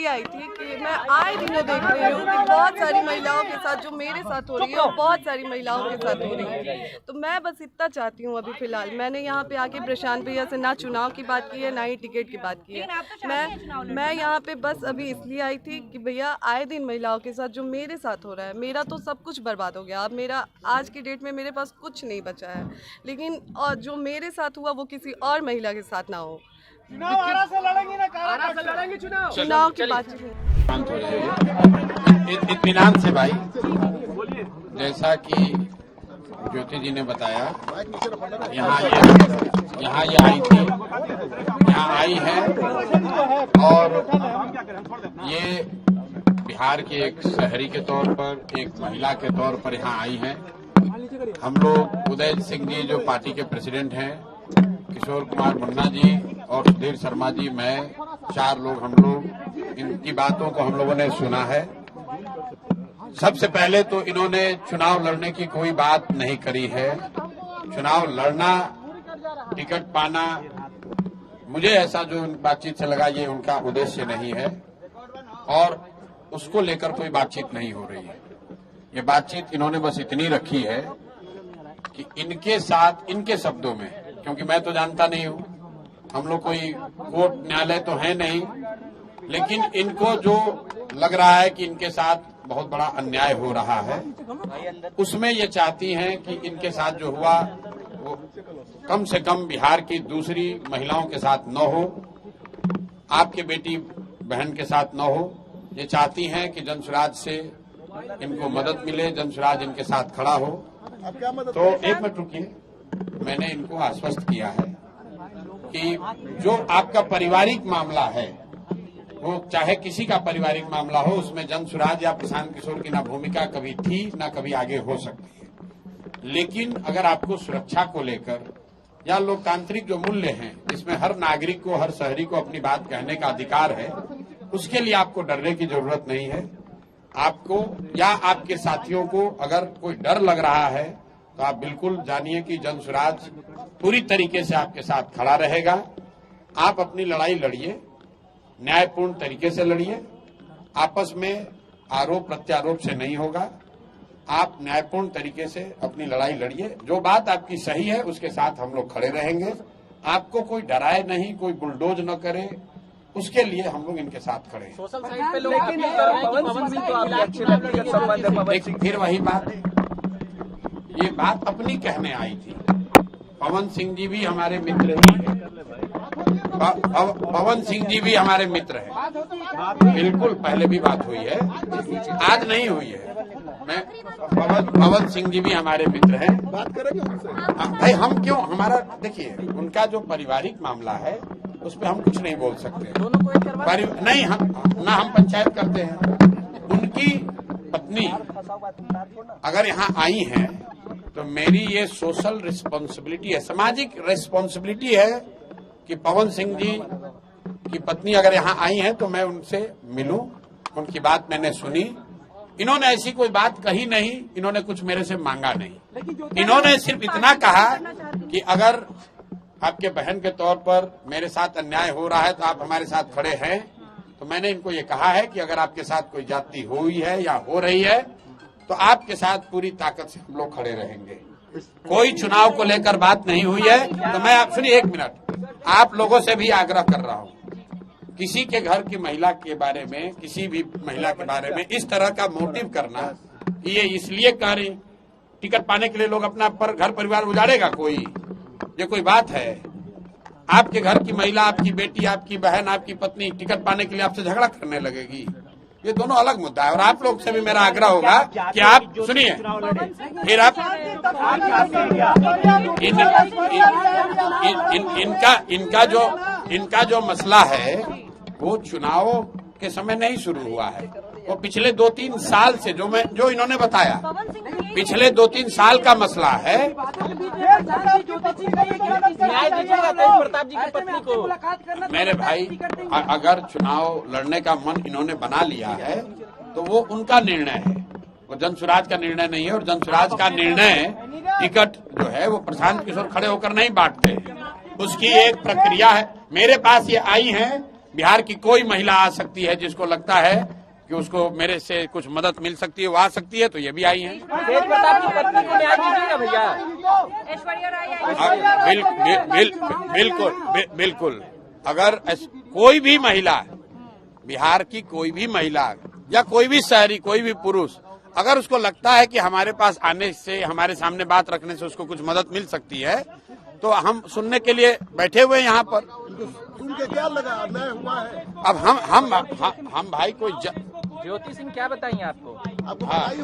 इसलिए आई थी कि मैं आए दिनों देख रही हूँ कि बहुत सारी महिलाओं के साथ जो मेरे साथ हो रही है और बहुत सारी महिलाओं के साथ हो रही है। तो मैं बस इतना चाहती हूँ अभी फिलहाल, मैंने यहाँ पे आके प्रशांत भैया से ना चुनाव की बात की है ना ही टिकट की बात की है। मैं यहाँ पे बस अभी इसलिए आई थी कि भैया आए दिन महिलाओं के साथ जो मेरे साथ हो रहा है, मेरा तो सब कुछ बर्बाद हो गया। अब मेरा आज की डेट में मेरे पास कुछ नहीं बचा है, लेकिन और जो मेरे साथ हुआ वो किसी और महिला के साथ ना हो। चुनाव की बात शांत हो जाइए, इत्मीनान से भाई। जैसा कि ज्योति जी ने बताया, यहाँ ये आई थी, यहाँ आई है और ये बिहार के एक शहरी के तौर पर, एक महिला के तौर पर यहाँ आई हैं। हम लोग उदय सिंह जी जो पार्टी के प्रेसिडेंट हैं, किशोर कुमार मुन्ना जी और सुधीर शर्मा जी, मैं 4 लोग, हम लोग इनकी बातों को हम लोगों ने सुना है। सबसे पहले तो इन्होंने चुनाव लड़ने की कोई बात नहीं करी है। चुनाव लड़ना, टिकट पाना, मुझे ऐसा जो बातचीत से लगा ये उनका उद्देश्य नहीं है और उसको लेकर कोई बातचीत नहीं हो रही है। ये बातचीत इन्होंने बस इतनी रखी है कि इनके साथ, इनके शब्दों में, क्योंकि मैं तो जानता नहीं हूं, हम लोग कोई कोर्ट न्यायालय तो है नहीं, लेकिन इनको जो लग रहा है कि इनके साथ बहुत बड़ा अन्याय हो रहा है, उसमें ये चाहती हैं कि इनके साथ जो हुआ वो कम से कम बिहार की दूसरी महिलाओं के साथ न हो, आपके बेटी बहन के साथ न हो। ये चाहती हैं कि जनसुराज से इनको मदद मिले, जनसुराज इनके साथ खड़ा हो। तो एक मिनट रुकिए, मैंने इनको आश्वस्त किया है कि जो आपका पारिवारिक मामला है, वो चाहे किसी का पारिवारिक मामला हो, उसमें जनसुराज या प्रशांत किशोर की ना भूमिका कभी थी ना कभी आगे हो सकती है। लेकिन अगर आपको सुरक्षा को लेकर या लोकतांत्रिक जो मूल्य हैं, जिसमें हर नागरिक को, हर शहरी को अपनी बात कहने का अधिकार है, उसके लिए आपको डरने की जरूरत नहीं है। आपको या आपके साथियों को अगर कोई डर लग रहा है तो आप बिल्कुल जानिए कि जनसुराज पूरी तरीके से आपके साथ खड़ा रहेगा। आप अपनी लड़ाई लड़िए, न्यायपूर्ण तरीके से लड़िए, आपस में आरोप प्रत्यारोप से नहीं होगा। आप न्यायपूर्ण तरीके से अपनी लड़ाई लड़िए, जो बात आपकी सही है उसके साथ हम लोग खड़े रहेंगे। आपको कोई डराए नहीं, कोई बुलडोज न करे, उसके लिए हम लोग इनके साथ खड़े हैं। सोशल साइट पे लोग पवन सिंह तो आपको अच्छे लगते हैं, संबंध है पवन सिंह। फिर वही बात, ये बात अपनी कहने आई थी। पवन सिंह जी भी हमारे मित्र ही हैं, पवन सिंह जी भी हमारे मित्र हैं, बिल्कुल पहले भी बात हुई है, आज नहीं हुई है। मैं पवन सिंह जी भी हमारे मित्र हैं, बात करेंगे उनसे। भाई हम क्यों, हमारा देखिए, उनका जो पारिवारिक मामला है उस पर हम कुछ नहीं बोल सकते, नहीं हम पंचायत करते हैं। उनकी पत्नी अगर यहाँ आई हैं तो मेरी ये सोशल रिस्पॉन्सिबिलिटी है, सामाजिक रिस्पॉन्सिबिलिटी है कि पवन सिंह जी की पत्नी अगर यहाँ आई हैं तो मैं उनसे मिलूं, उनकी बात मैंने सुनी। इन्होंने ऐसी कोई बात कही नहीं, इन्होंने कुछ मेरे से मांगा नहीं। इन्होंने सिर्फ इतना कहा कि अगर आपके बहन के तौर पर मेरे साथ अन्याय हो रहा है तो आप हमारे साथ खड़े हैं। तो मैंने इनको ये कहा है कि अगर आपके साथ कोई जाति हुई है या हो रही है तो आपके साथ पूरी ताकत से हम लोग खड़े रहेंगे। कोई चुनाव को लेकर बात नहीं हुई है। तो मैं आप सुनिए, एक मिनट, आप लोगों से भी आग्रह कर रहा हूँ, किसी के घर की महिला के बारे में, किसी भी महिला के बारे में इस तरह का मोटिव करना, ये इसलिए कर रही टिकट पाने के लिए लोग अपना घर परिवार उजाड़ेगा कोई, ये कोई बात है? आपके घर की महिला, आपकी बेटी, आपकी बहन, आपकी पत्नी टिकट पाने के लिए आपसे झगड़ा करने लगेगी? ये दोनों अलग मुद्दा है। और आप लोग से भी मेरा आग्रह होगा कि आप सुनिए, फिर आप इनका जो मसला है वो चुनाव के समय नहीं शुरू हुआ है, वो पिछले 2-3 साल से, जो इन्होंने बताया, पिछले 2-3 साल का मसला है। मेरे भाई, अगर चुनाव लड़ने का मन इन्होंने बना लिया है तो वो उनका निर्णय है, वो जनसुराज का निर्णय नहीं है। और जनसुराज का निर्णय, टिकट जो है वो प्रशांत किशोर खड़े होकर नहीं बांटते, उसकी एक प्रक्रिया है। मेरे पास ये आई हैं बिहार की कोई महिला आ सकती है जिसको लगता है कि उसको मेरे से कुछ मदद मिल सकती है, वो आ सकती है, तो ये भी आई है। तेज प्रताप की पत्नी को न्याय दीजिएगा भैया। बिल्कुल। अगर कोई भी महिला, बिहार की कोई भी महिला या कोई भी शहरी, कोई भी पुरुष, अगर उसको लगता है कि हमारे पास आने से, हमारे सामने बात रखने से उसको कुछ मदद मिल सकती है, तो हम सुनने के लिए बैठे हुए हैं यहाँ पर। उनके क्या लगा अन्याय हुआ है? अब हम भाई कोई ज्योति सिंह क्या बताइए आपको? आपको बताइए।